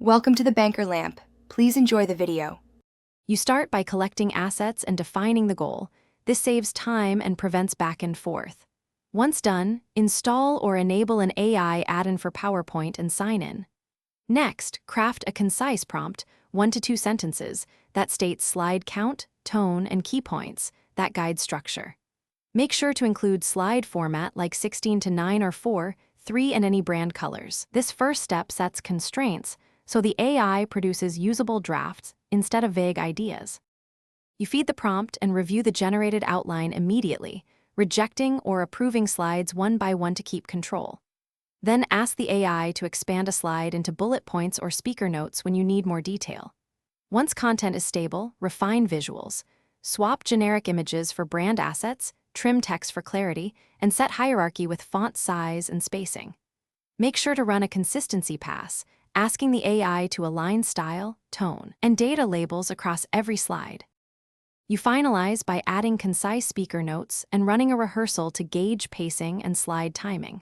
Welcome to the Banker Lamp. Please enjoy the video. You start by collecting assets and defining the goal. This saves time and prevents back and forth. Once done, install or enable an AI add-in for PowerPoint and sign in. Next, craft a concise prompt, 1 to 2 sentences, that states slide count, tone, and key points that guide structure. Make sure to include slide format like 16:9 or 4:3 and any brand colors. This first step sets constraints, so the AI produces usable drafts instead of vague ideas. You feed the prompt and review the generated outline immediately, rejecting or approving slides one by one to keep control. Then ask the AI to expand a slide into bullet points or speaker notes when you need more detail. Once content is stable, refine visuals. Swap generic images for brand assets, trim text for clarity, and set hierarchy with font size and spacing. Make sure to run a consistency pass, asking the AI to align style, tone, and data labels across every slide. You finalize by adding concise speaker notes and running a rehearsal to gauge pacing and slide timing.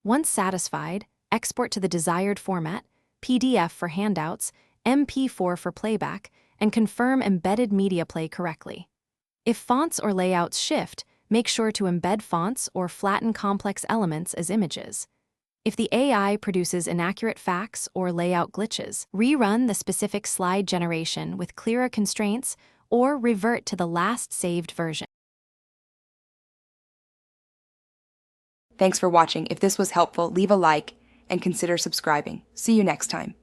Once satisfied, export to the desired format, PDF for handouts, MP4 for playback, and confirm embedded media play correctly. If fonts or layouts shift, make sure to embed fonts or flatten complex elements as images. If the AI produces inaccurate facts or layout glitches, rerun the specific slide generation with clearer constraints or revert to the last saved version. Thanks for watching. If this was helpful, leave a like and consider subscribing. See you next time.